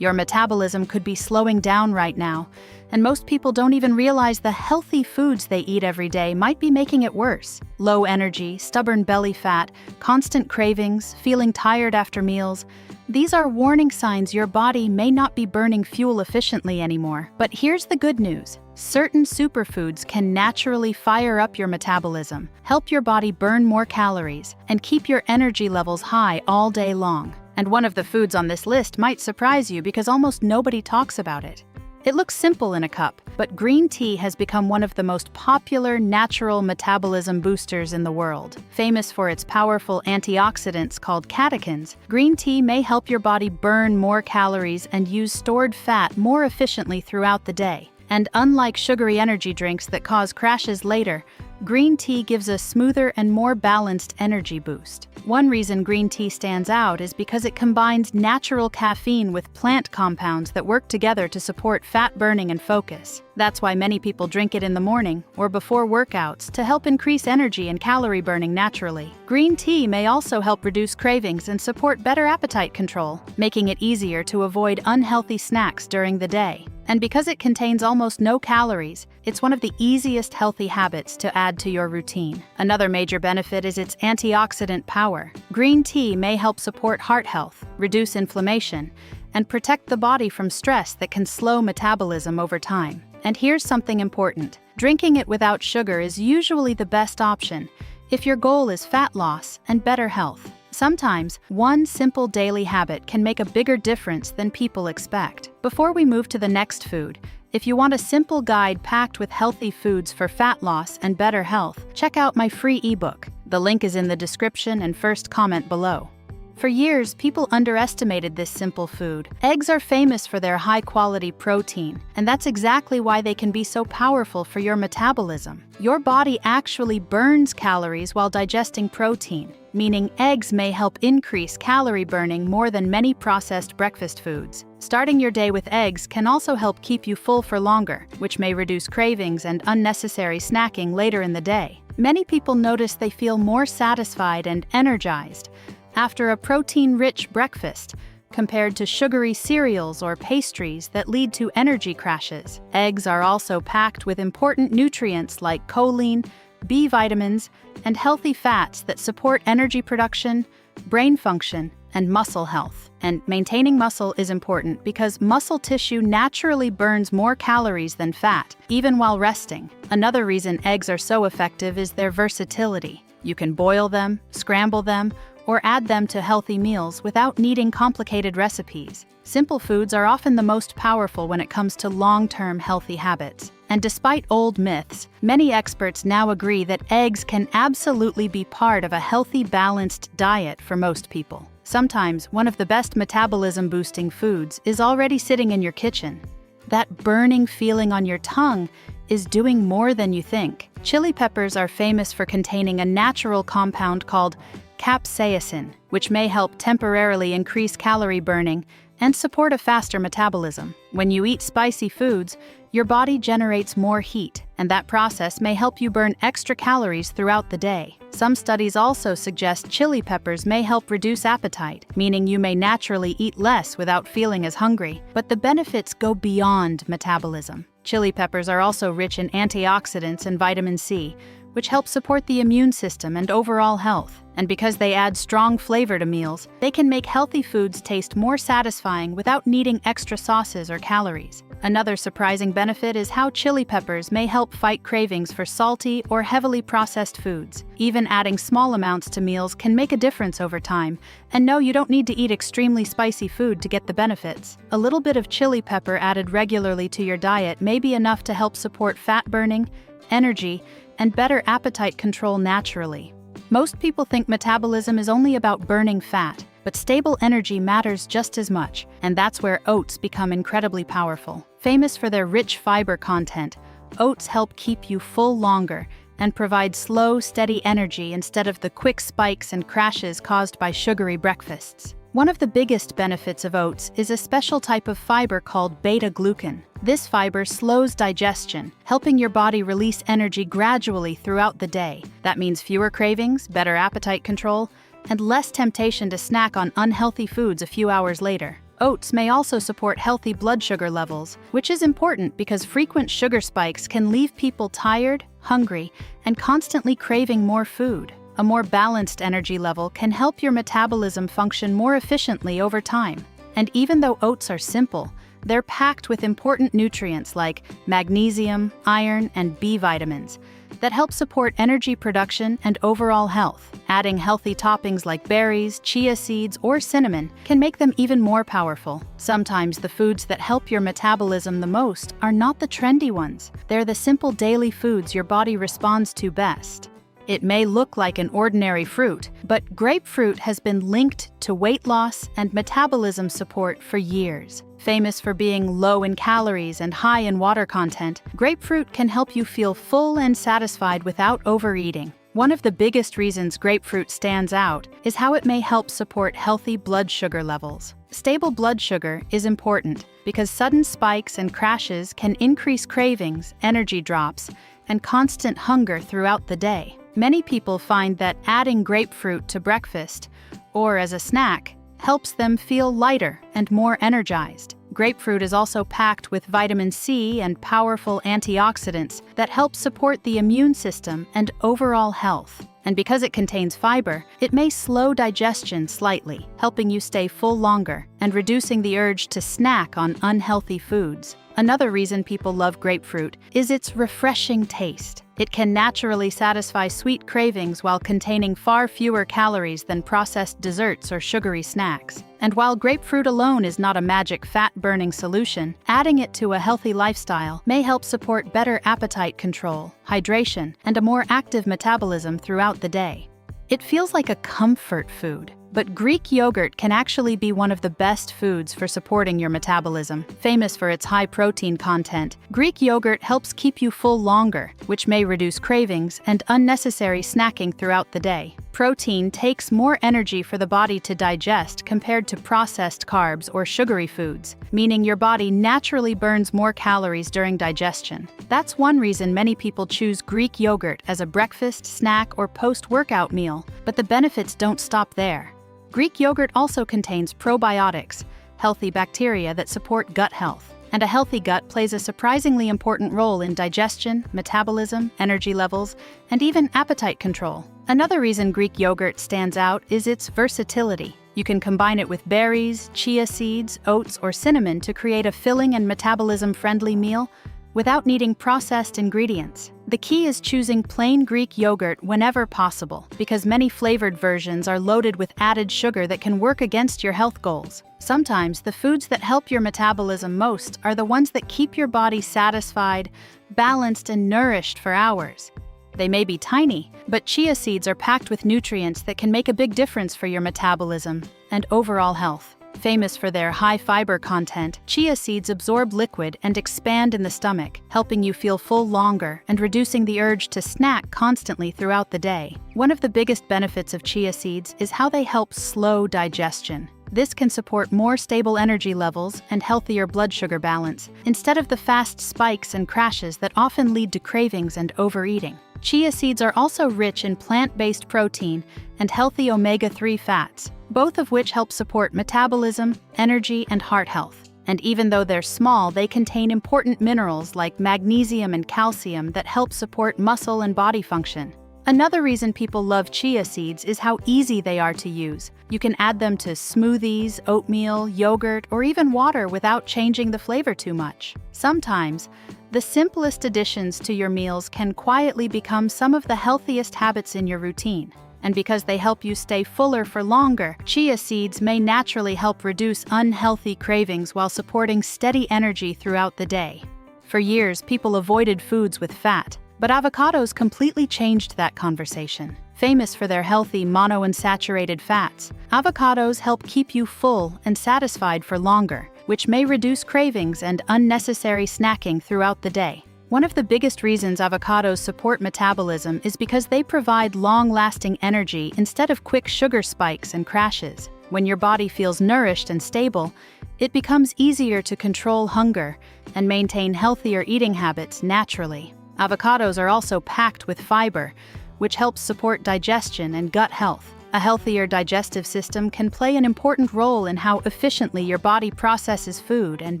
Your metabolism could be slowing down right now, and most people don't even realize the healthy foods they eat every day might be making it worse. Low energy, stubborn belly fat, constant cravings, feeling tired after meals. These are warning signs your body may not be burning fuel efficiently anymore. But here's the good news. Certain superfoods can naturally fire up your metabolism, help your body burn more calories, and keep your energy levels high all day long. And one of the foods on this list might surprise you because almost nobody talks about it. It looks simple in a cup, but green tea has become one of the most popular natural metabolism boosters in the world. Famous for its powerful antioxidants called catechins, green tea may help your body burn more calories and use stored fat more efficiently throughout the day. And unlike sugary energy drinks that cause crashes later, green tea gives a smoother and more balanced energy boost. One reason green tea stands out is because it combines natural caffeine with plant compounds that work together to support fat burning and focus. That's why many people drink it in the morning or before workouts to help increase energy and calorie burning naturally. Green tea may also help reduce cravings and support better appetite control, making it easier to avoid unhealthy snacks during the day. And because it contains almost no calories, it's one of the easiest healthy habits to add to your routine. Another major benefit is its antioxidant power. Green tea may help support heart health, reduce inflammation, and protect the body from stress that can slow metabolism over time. And here's something important. Drinking it without sugar is usually the best option if your goal is fat loss and better health. Sometimes, one simple daily habit can make a bigger difference than people expect. Before we move to the next food, if you want a simple guide packed with healthy foods for fat loss and better health, check out my free ebook. The link is in the description and first comment below. For years, people underestimated this simple food. Eggs are famous for their high-quality protein, and that's exactly why they can be so powerful for your metabolism. Your body actually burns calories while digesting protein, meaning eggs may help increase calorie burning more than many processed breakfast foods. Starting your day with eggs can also help keep you full for longer, which may reduce cravings and unnecessary snacking later in the day. Many people notice they feel more satisfied and energized after a protein-rich breakfast, compared to sugary cereals or pastries that lead to energy crashes. Eggs are also packed with important nutrients like choline, B vitamins, and healthy fats that support energy production, brain function, and muscle health. And maintaining muscle is important because muscle tissue naturally burns more calories than fat, even while resting. Another reason eggs are so effective is their versatility. You can boil them, scramble them, or add them to healthy meals without needing complicated recipes. Simple foods are often the most powerful when it comes to long-term healthy habits. And despite old myths, many experts now agree that eggs can absolutely be part of a healthy, balanced diet for most people. Sometimes, one of the best metabolism-boosting foods is already sitting in your kitchen. That burning feeling on your tongue is doing more than you think. Chili peppers are famous for containing a natural compound called capsaicin, which may help temporarily increase calorie burning and support a faster metabolism. When you eat spicy foods, your body generates more heat, and that process may help you burn extra calories throughout the day. Some studies also suggest chili peppers may help reduce appetite, meaning you may naturally eat less without feeling as hungry. But the benefits go beyond metabolism. Chili peppers are also rich in antioxidants and vitamin C, which help support the immune system and overall health. And because they add strong flavor to meals, they can make healthy foods taste more satisfying without needing extra sauces or calories. Another surprising benefit is how chili peppers may help fight cravings for salty or heavily processed foods. Even adding small amounts to meals can make a difference over time. And no, you don't need to eat extremely spicy food to get the benefits. A little bit of chili pepper added regularly to your diet may be enough to help support fat burning, energy, and better appetite control naturally. Most people think metabolism is only about burning fat, but stable energy matters just as much, and that's where oats become incredibly powerful. Famous for their rich fiber content, oats help keep you full longer and provide slow, steady energy instead of the quick spikes and crashes caused by sugary breakfasts. One of the biggest benefits of oats is a special type of fiber called beta-glucan. This fiber slows digestion, helping your body release energy gradually throughout the day. That means fewer cravings, better appetite control, and less temptation to snack on unhealthy foods a few hours later. Oats may also support healthy blood sugar levels, which is important because frequent sugar spikes can leave people tired, hungry, and constantly craving more food. A more balanced energy level can help your metabolism function more efficiently over time. And even though oats are simple, they're packed with important nutrients like magnesium, iron, and B vitamins that help support energy production and overall health. Adding healthy toppings like berries, chia seeds, or cinnamon can make them even more powerful. Sometimes the foods that help your metabolism the most are not the trendy ones. They're the simple daily foods your body responds to best. It may look like an ordinary fruit, but grapefruit has been linked to weight loss and metabolism support for years. Famous for being low in calories and high in water content, grapefruit can help you feel full and satisfied without overeating. One of the biggest reasons grapefruit stands out is how it may help support healthy blood sugar levels. Stable blood sugar is important because sudden spikes and crashes can increase cravings, energy drops, and constant hunger throughout the day. Many people find that adding grapefruit to breakfast or as a snack helps them feel lighter and more energized. Grapefruit is also packed with vitamin C and powerful antioxidants that help support the immune system and overall health. And because it contains fiber, it may slow digestion slightly, helping you stay full longer and reducing the urge to snack on unhealthy foods. Another reason people love grapefruit is its refreshing taste. It can naturally satisfy sweet cravings while containing far fewer calories than processed desserts or sugary snacks. And while grapefruit alone is not a magic fat-burning solution, adding it to a healthy lifestyle may help support better appetite control, hydration, and a more active metabolism throughout the day. It feels like a comfort food, but Greek yogurt can actually be one of the best foods for supporting your metabolism. Famous for its high protein content, Greek yogurt helps keep you full longer, which may reduce cravings and unnecessary snacking throughout the day. Protein takes more energy for the body to digest compared to processed carbs or sugary foods, meaning your body naturally burns more calories during digestion. That's one reason many people choose Greek yogurt as a breakfast, snack, or post-workout meal, but the benefits don't stop there. Greek yogurt also contains probiotics, healthy bacteria that support gut health. And a healthy gut plays a surprisingly important role in digestion, metabolism, energy levels, and even appetite control. Another reason Greek yogurt stands out is its versatility. You can combine it with berries, chia seeds, oats, or cinnamon to create a filling and metabolism-friendly meal without needing processed ingredients. The key is choosing plain Greek yogurt whenever possible, because many flavored versions are loaded with added sugar that can work against your health goals. Sometimes the foods that help your metabolism most are the ones that keep your body satisfied, balanced, and nourished for hours. They may be tiny, but chia seeds are packed with nutrients that can make a big difference for your metabolism and overall health. Famous for their high fiber content, chia seeds absorb liquid and expand in the stomach, helping you feel full longer and reducing the urge to snack constantly throughout the day. One of the biggest benefits of chia seeds is how they help slow digestion. This can support more stable energy levels and healthier blood sugar balance, instead of the fast spikes and crashes that often lead to cravings and overeating. Chia seeds are also rich in plant-based protein and healthy omega-3 fats, both of which help support metabolism, energy, and heart health. And even though they're small, they contain important minerals like magnesium and calcium that help support muscle and body function. Another reason people love chia seeds is how easy they are to use. You can add them to smoothies, oatmeal, yogurt, or even water without changing the flavor too much. Sometimes, the simplest additions to your meals can quietly become some of the healthiest habits in your routine. And because they help you stay fuller for longer, chia seeds may naturally help reduce unhealthy cravings while supporting steady energy throughout the day. For years, people avoided foods with fat, but avocados completely changed that conversation. Famous for their healthy monounsaturated fats, avocados help keep you full and satisfied for longer, which may reduce cravings and unnecessary snacking throughout the day. One of the biggest reasons avocados support metabolism is because they provide long-lasting energy instead of quick sugar spikes and crashes. When your body feels nourished and stable, it becomes easier to control hunger and maintain healthier eating habits naturally. Avocados are also packed with fiber, which helps support digestion and gut health. A healthier digestive system can play an important role in how efficiently your body processes food and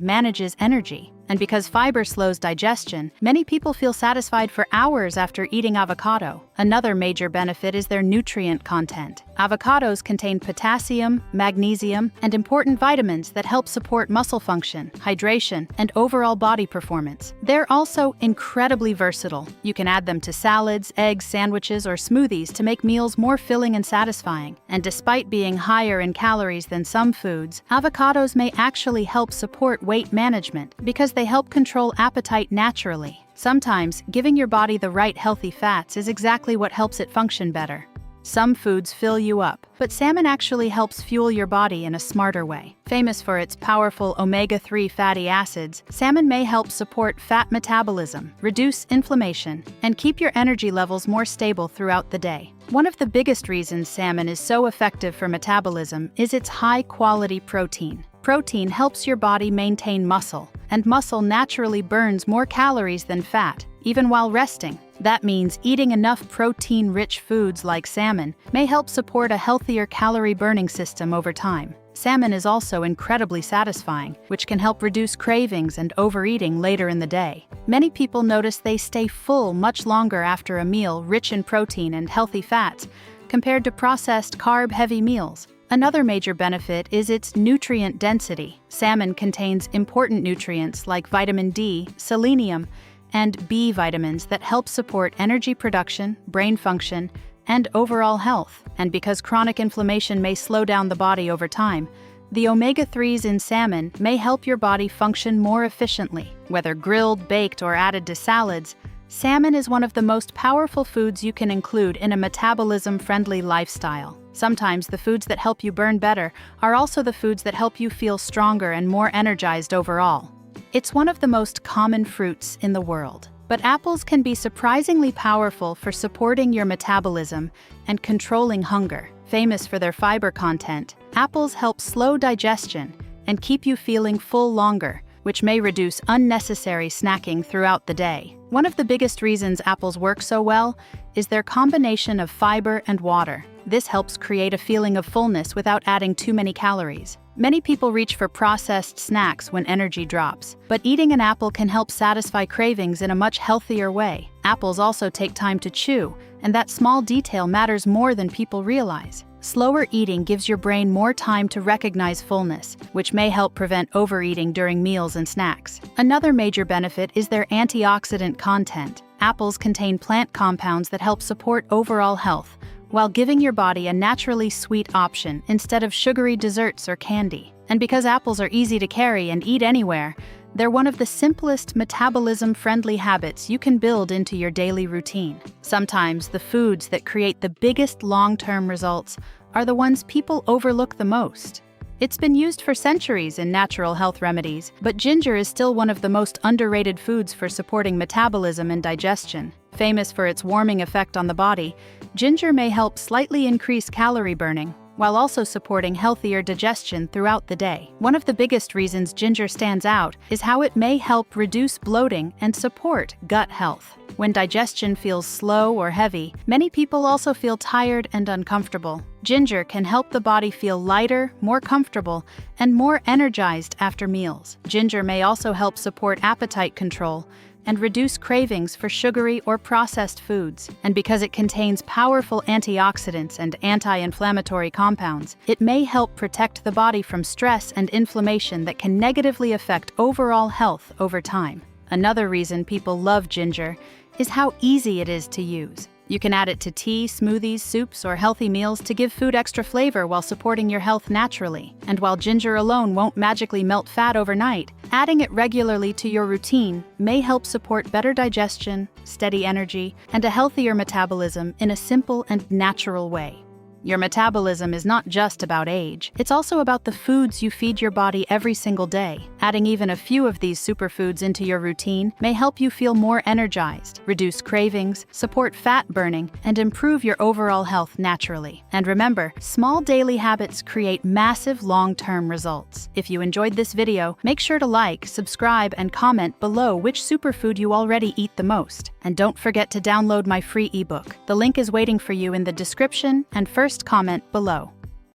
manages energy. And because fiber slows digestion, many people feel satisfied for hours after eating avocado. Another major benefit is their nutrient content. Avocados contain potassium, magnesium, and important vitamins that help support muscle function, hydration, and overall body performance. They're also incredibly versatile. You can add them to salads, eggs, sandwiches, or smoothies to make meals more filling and satisfying. And despite being higher in calories than some foods, avocados may actually help support weight management because they help control appetite naturally. Sometimes, giving your body the right healthy fats is exactly what helps it function better. Some foods fill you up, but salmon actually helps fuel your body in a smarter way. Famous for its powerful omega-3 fatty acids, salmon may help support fat metabolism, reduce inflammation, and keep your energy levels more stable throughout the day. One of the biggest reasons salmon is so effective for metabolism is its high-quality protein. Protein helps your body maintain muscle, and muscle naturally burns more calories than fat, even while resting. That means eating enough protein-rich foods like salmon may help support a healthier calorie-burning system over time. Salmon is also incredibly satisfying, which can help reduce cravings and overeating later in the day. Many people notice they stay full much longer after a meal rich in protein and healthy fats, compared to processed carb-heavy meals. Another major benefit is its nutrient density. Salmon contains important nutrients like vitamin D, selenium, and B vitamins that help support energy production, brain function, and overall health. And because chronic inflammation may slow down the body over time, the omega-3s in salmon may help your body function more efficiently. Whether grilled, baked, or added to salads, salmon is one of the most powerful foods you can include in a metabolism-friendly lifestyle. Sometimes the foods that help you burn better are also the foods that help you feel stronger and more energized overall. It's one of the most common fruits in the world, but apples can be surprisingly powerful for supporting your metabolism and controlling hunger. Famous for their fiber content, apples help slow digestion and keep you feeling full longer, which may reduce unnecessary snacking throughout the day. One of the biggest reasons apples work so well is their combination of fiber and water. This helps create a feeling of fullness without adding too many calories. Many people reach for processed snacks when energy drops, but eating an apple can help satisfy cravings in a much healthier way. Apples also take time to chew, and that small detail matters more than people realize. Slower eating gives your brain more time to recognize fullness, which may help prevent overeating during meals and snacks. Another major benefit is their antioxidant content. Apples contain plant compounds that help support overall health, while giving your body a naturally sweet option instead of sugary desserts or candy. And because apples are easy to carry and eat anywhere, they're one of the simplest metabolism-friendly habits you can build into your daily routine. Sometimes the foods that create the biggest long-term results are the ones people overlook the most. It's been used for centuries in natural health remedies, but ginger is still one of the most underrated foods for supporting metabolism and digestion. Famous for its warming effect on the body, ginger may help slightly increase calorie burning, while also supporting healthier digestion throughout the day. One of the biggest reasons ginger stands out is how it may help reduce bloating and support gut health. When digestion feels slow or heavy, many people also feel tired and uncomfortable. Ginger can help the body feel lighter, more comfortable, and more energized after meals. Ginger may also help support appetite control and reduce cravings for sugary or processed foods. And because it contains powerful antioxidants and anti-inflammatory compounds, it may help protect the body from stress and inflammation that can negatively affect overall health over time. Another reason people love ginger is how easy it is to use. You can add it to tea, smoothies, soups, or healthy meals to give food extra flavor while supporting your health naturally. And while ginger alone won't magically melt fat overnight, adding it regularly to your routine may help support better digestion, steady energy, and a healthier metabolism in a simple and natural way. Your metabolism is not just about age, it's also about the foods you feed your body every single day. Adding even a few of these superfoods into your routine may help you feel more energized, reduce cravings, support fat burning, and improve your overall health naturally. And remember, small daily habits create massive long-term results. If you enjoyed this video, make sure to like, subscribe, and comment below which superfood you already eat the most. And don't forget to download my free ebook. The link is waiting for you in the description and first first comment below.